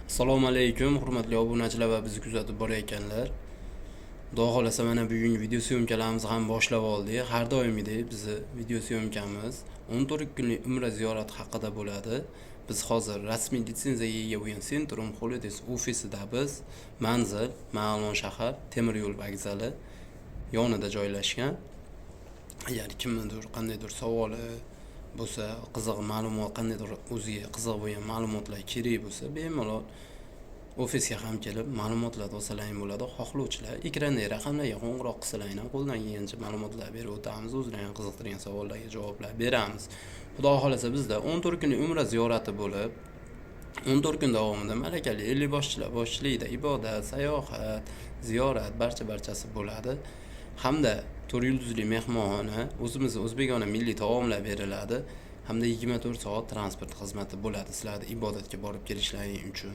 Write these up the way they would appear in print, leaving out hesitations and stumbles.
Assalomu alaykum, hurmatli obunachilar va bizni kuzatib borayotganlar. Xudo xolasa mana bugungi video syomkalarimizni ham boshlab oldik. Har doimgidek bizni video syomkamiz 14 kunlik umra ziyorati haqida bo'ladi. Biz hozir rasmiy litsenziyaga ega bo'lgan Centrum Holidays ofisidamiz. Manzil Ma'lon shahar, temir yo'l vokzali yonida joylashgan. Agar kimnidir qandaydir savoli bo'lsa, qiziq ma'lumot, qandaydir o'ziga qiziq bo'lgan ma'lumotlar kerak bo'lsa, bemalol ofisga ham kelib ma'lumotlar olsalaring bo'ladi. Xohlovchilar ekrandagi raqamlarga qo'ng'iroq qilsalaring ham qo'ldan kelgancha ma'lumotlar berib o'tamiz, o'zlarini qiziqtirgan savollarga javoblar beramiz. Xudo xolasa bizda 14 kunlik umra ziyorati bo'lib, 14 kun davomida malakali ellikboshchilar boshchiligida ibodat, sayohat, ziyorat barchasi bo'ladi. Hamda 4 yulduzli mehmonxona, o'zimizning o'zbekona milliy taomlar beriladi. Hamda 24 soat transport xizmati bo'ladi sizlarga ibodatga borib kelishlaring uchun.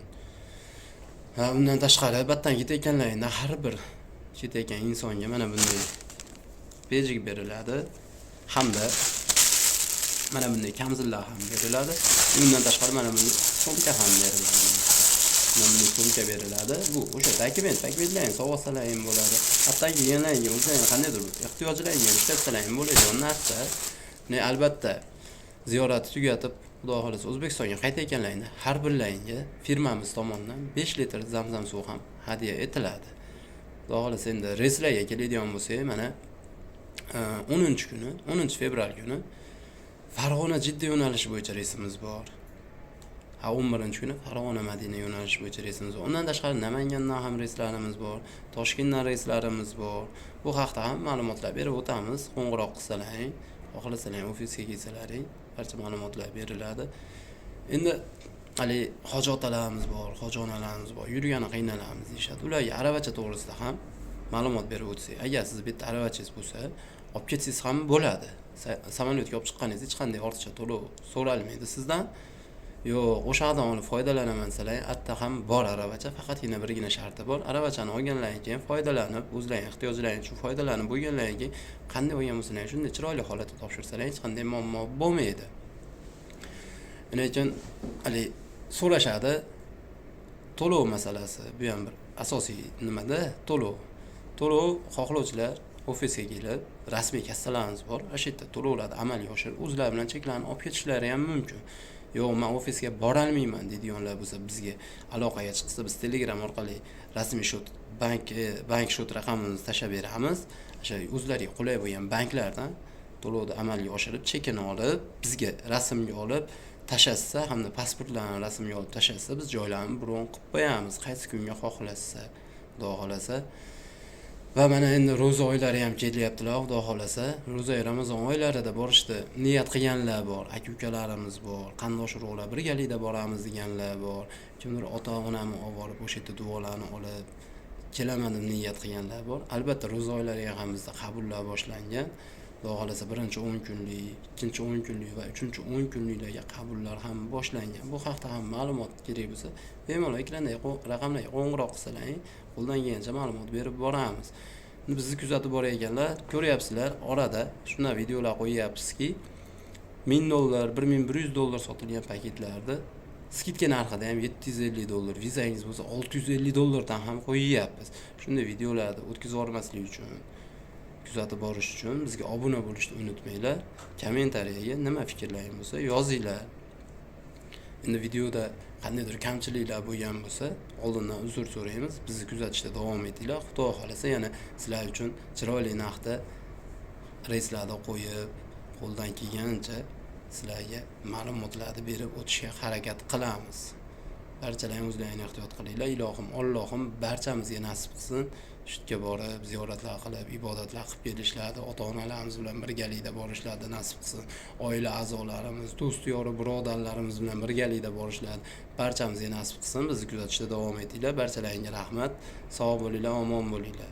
Undan tashqari battan ketayotganlaringda har bir ketayotgan insonga mana bunday bejik beriladi. Hamda mana bunday kamzillar ham beriladi. Undan tashqari mana bunday sumka ham beriladi. Mana bunday sumka beriladi. Bu o'sha paketlaring sovg'asalaring bo'ladi. Hatto yeganlaringga o'zlaring qandaydir ehtiyojlaringga ishlatsalang bo'ladigan narsa. Albatta ziyoratni tugatib Xudo xolasa O'zbekistonga qaytayotganlaringda har birlaringga firmamiz tomonidan 5 litr zamzam suvi ham hadya etiladi. Xudo xolasa endi reyslarga keladigan bo'lsak, mana 10 fevral kuni Farg'ona Jidda yo'nalishi bo'yicha reysimiz bor. 11 kuni Farg'ona Madina yo'nalishi bo'yicha reysimiz bor. Undan tashqari Namangandan ham reyslarimiz bor, Toshkentdan reyslarimiz bor. Bu haqda ham ma'lumotlar berib o'tamiz. Qo'ng'iroq qilsalaring, xohlasalang ofisga kelsalaring, barcha ma'lumotlar beriladi. Endi hali hoji otalarimiz bor, hoji onalarimiz bor, yurgani qiynalamiz deyshadi. Ularga aravacha to'g'risida ham ma'lumot berib o'tsak, agar siz bitta aravachangiz bo'lsa, olib ketsangiz ham bo'ladi. Samolyotga olib chiqqaningizda hech qanday ortiqcha to'lov so'ralmaydi sizdan. Yo'q, o'shadan olib foydalanaman desalar, hatto ham bor aravacha, faqatgina birgina sharti bor. Aravachani olganlaringdan keyin foydalanib, o'zlaring ehtiyojlaringiz uchun foydalanib bo'lganlaringdan keyin qanday olgan bo'lsangiz shunday chiroyli holatda topshirsalar hech qanday muammo bo'lmaydi. Shuning uchun hali so'rashadi. To'lov masalasi bu ham bir asosiy nimada to'lov. To'lov xohlovchilar ofisga kelib, rasmiy kassalarimiz bor. O'sha yerda to'lovlarni amalga oshirib, o'zlari bilan cheklanib olib ketishlari ham mumkin. Yo'q, men ofisga bora olmayman deydiganlar bo'lsa, bizga aloqaga chiqsa, biz Telegram orqali rasmiy shot, bank shot raqamimizni tashlab beramiz. O'sha o'zlariga qulay bo'lgan banklardan to'lovni amalga oshirib, chekini olib, bizga rasmga olib tashlatsa, hamda pasportlarni rasmga olib tashlatsa, biz joylarni bron qilib qo'yamiz. Qaysi kunga xohlasa, xudo xolasa. Va mana endi ro'za oylari ham kelyaptilar, xudo xolasa. Ro'za Ramazon oylarida borishda niyat qilganlar bor, aka-ukalarimiz bor, qarindosh urug'lar birgalikda boramiz deganlar bor. Kimdir ota-onamni olib borib o'sha yerda duolarni olib kelaman deb niyat qilganlar bor. Albatta ro'za oylariga ham bizda qabullar boshlangan. Xudo xolasa birinchi 10 kunlik, ikkinchi 10 kunlik va uchinchi 10 kunliklarga qabullar ham boshlangan. Bu haqda ham ma'lumot kerak bo'lsa, bemalol ekrandagi raqamlarga qo'ng'iroq qilsalaring, qo'ldan kelgancha ma'lumot berib boramiz. Bizni kuzatib borayotganlar, ko'ryapsizlar, orada shunday videolar qo'yyapmizki, $1000, $1100 sotilgan paketlarda skidka narxida ham $750, vizangiz bo'lsa $650 dan ham qo'yyapmiz. Shunday videolarni o'tkazib yubormaslik uchun, kuzatib borish uchun bizga obuna bo'lishni unutmanglar. Kommentariyaga nima fikrlaringiz bo'lsa yozinglar. Endi videoda qandaydir kamchiliklar bo'lgan bo'lsa, oldindan uzr so'raymiz. Bizni kuzatishda davom etinglar. Xudo xolasa yana sizlar uchun chiroyli narxda reyslarni qo'yib, qo'ldan kelgancha sizlarga ma'lumotlarni berib o'tishga harakat qilamiz. Barchalaring o'zlaringizni ehtiyot qilinglar. Ilohim, Allohim barchamizga nasib qilsin. Shu yerga borib, ziyoratlar qilib, ibodatlar qilib kelishlarni, ota-onalarimiz bilan birgalikda borishlarni nasib qilsin. Oila a'zolarimiz, do'st, yori, birodarlarimiz bilan birgalikda borishlarni barchamizga nasib qilsin. Bizni kuzatishda davom etinglar. Barchalaringga rahmat. Sog' bo'linglar, omon bo'linglar.